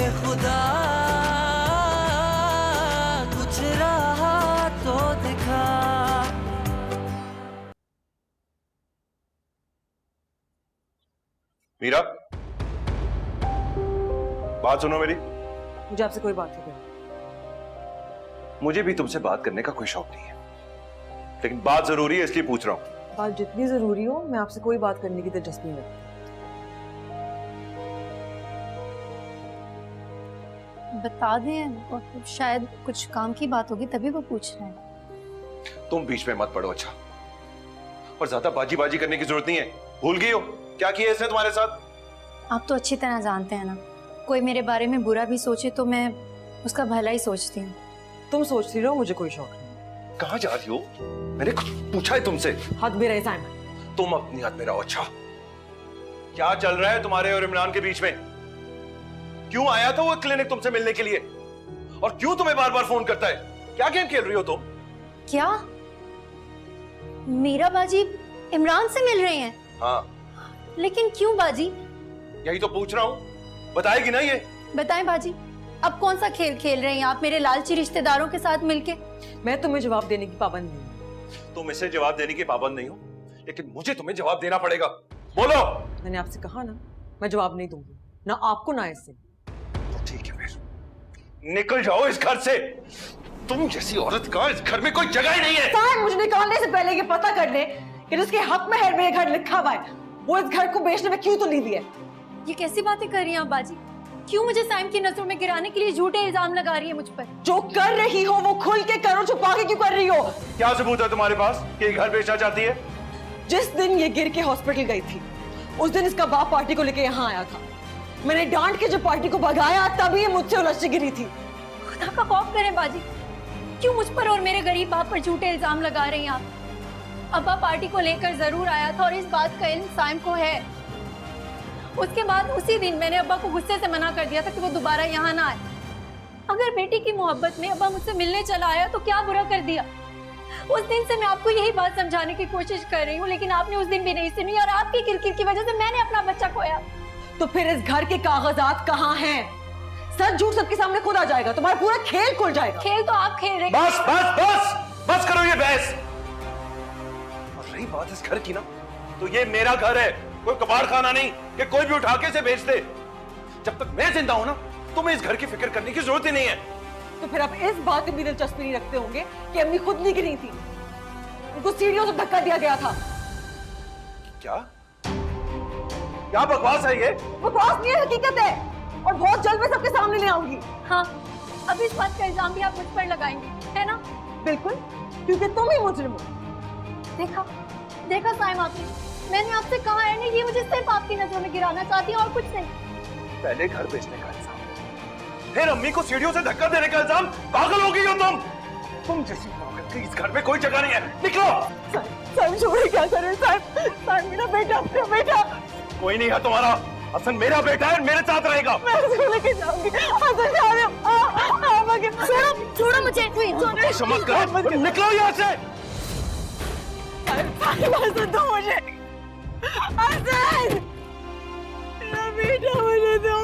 ए खुदा कुछ रहा तो दिखा। मीरा, बात सुनो मेरी। मुझे आपसे कोई बात नहीं करनी। मुझे भी तुमसे बात करने का कोई शौक नहीं है, लेकिन बात जरूरी है इसलिए पूछ रहा हूं। बात जितनी जरूरी हो, मैं आपसे कोई बात करने की दिलचस्पी नहीं रखती। बता दें, और शायद कुछ काम की बात होगी तभी वो पूछ रहे हैं। तुम बीच में मत पड़ो, अच्छा? और ज्यादा बाजी बाजी करने की जरूरत नहीं है। भूल गई हो क्या किया इसने तुम्हारे साथ? आप तो अच्छी तरह जानते हैं ना, कोई मेरे बारे में बुरा भी सोचे तो मैं उसका भला ही सोचती हूँ। तुम सोचती रहो, मुझे कोई शौक नहीं। कहाँ जा रही हो? मैंने कुछ पूछा है तुमसे? हद में रहे साइमन। तुम अपनी हद में रहो, अच्छा? क्या चल रहा है तुम्हारे और इमरान के बीच में? क्यों आया था वो क्लिनिक तुमसे मिलने के लिए? और क्यों तुम्हें बार बार फोन करता है? क्या गेम खेल रही हो तुम? क्या मीरा बाजी इमरान से मिल रहे हैं? हाँ। लेकिन क्यों बाजी? यही तो पूछ रहा हूँ, बताएगी ना ये? बताएं बाजी, अब कौन सा खेल खेल रहे हैं आप मेरे लालची रिश्तेदारों के साथ मिलके? मैं तुम्हें जवाब देने की पाबंद नहीं हूँ। तुम इसे जवाब देने की पाबंद नहीं हो, लेकिन मुझे तुम्हें जवाब देना पड़ेगा। बोलो। मैंने आपसे कहा ना, मैं जवाब नहीं दूंगी, ना आपको ना इससे। तो ठीक है, फिर निकल जाओ इस घर से। तुम जैसी औरत का इस घर में कोई जगह ही नहीं है। साहब, मुझे निकालने से पहले ये पता कर ले कि जिसके हक में है मेरे घर लिखा हुआ है, वो इस घर को बेचने में क्यों तुली हुई है। ये कैसी बातें कर रही हैं आप बाजी? क्यों मुझे साइम की नजरों में गिराने के लिए झूठे इल्जाम लगा रही है मुझ पर? जो कर रही हो वो खुल के करो, छुपा के क्यों कर रही हो? क्या सबूत है तुम्हारे पास कि ये घर बेचना चाहती है? जिस दिन ये गिर के हॉस्पिटल गई थी, उस दिन इसका बाप पार्टी को लेके यहाँ आया था। मैंने डांट के जो पार्टी को भगाया, तभी ये मुझसे उलझ के गिरी थी। खुदा का खौफ करें बाजी, क्यों मुझ पर और मेरे गरीब बाप पर झूठे इल्जाम लगा रही हैं आप? अब्बा पार्टी को लेकर जरूर आया था और इस बात का इल्म साइम को है। उसके बाद उसी दिन मैंने अब्बा को गुस्से से मना कर दिया था कि वो दोबारा यहाँ ना आए। अगर बेटी की मोहब्बत में अब्बा मुझसे मिलने चला आया तो क्या बुरा कर दिया? उस दिन से मैं आपको यही बात समझाने की कोशिश कर रही हूँ, लेकिन आपने उस दिन भी नहीं सुनी और आपकी किरकिर की वजह से मैंने अपना बच्चा खोया। तो फिर इस घर के कागजात कहाँ हैं? सच झूठ सबके सामने खुद आ जाएगा, तुम्हारा पूरा खेल खुल जाएगा। खेल तो आप खेल रहे। बस बस बस बस करो ये बहस। और रही बात इस घर की ना, तो ये मेरा घर है, कोई कबाड़ खाना नहीं कि कोई भी उठा के इसे बेच दे। जब तक मैं जिंदा हूं ना, तुम्हें इस घर की फिक्र करने की जरूरत ही नहीं है। तो फिर आप इस बात में भी दिलचस्पी नहीं रखते होंगे कि अम्मी खुद नहीं गिरी थी, उनको सीढ़ियों से धक्का दिया गया था। क्या क्या बकवास है ये? बकवास नहीं है, हकीकत है, और बहुत जल्द मैं सबके सामने ले आऊंगी। हाँ, अब इस बात का इल्जाम भी आप मुझ पर लगाएंगे, है ना? बिल्कुल, क्योंकि तुम ही मुजरिम हो। देखा देखा साइम, आपने, मैंने आपसे कहा है ना, ये मुझे सिर्फ आपकी नजरों में गिराना चाहती है और कुछ नहीं। पहले घर बेचने का इल्जाम, फिर अम्मी को सीढ़ियों से धक्का देने का इल्जाम। पागल हो गई हो तुम जैसी औरत की इस घर में कोई जगह नहीं है। निकलो। साइम छोड़े, क्या करें साइम? साइम मेरा बेटा, अपना बेटा। कोई नहीं है तुम्हारा, हसन मेरा बेटा है, मेरे साथ रहेगा। मैं उसको लेके जाऊंगी। हसन जा रहे हो? छोड़ो मुझे, मत करो, निकलो यहाँ से। हसन दो मुझे, हसन, मेरा बेटा मुझे दो।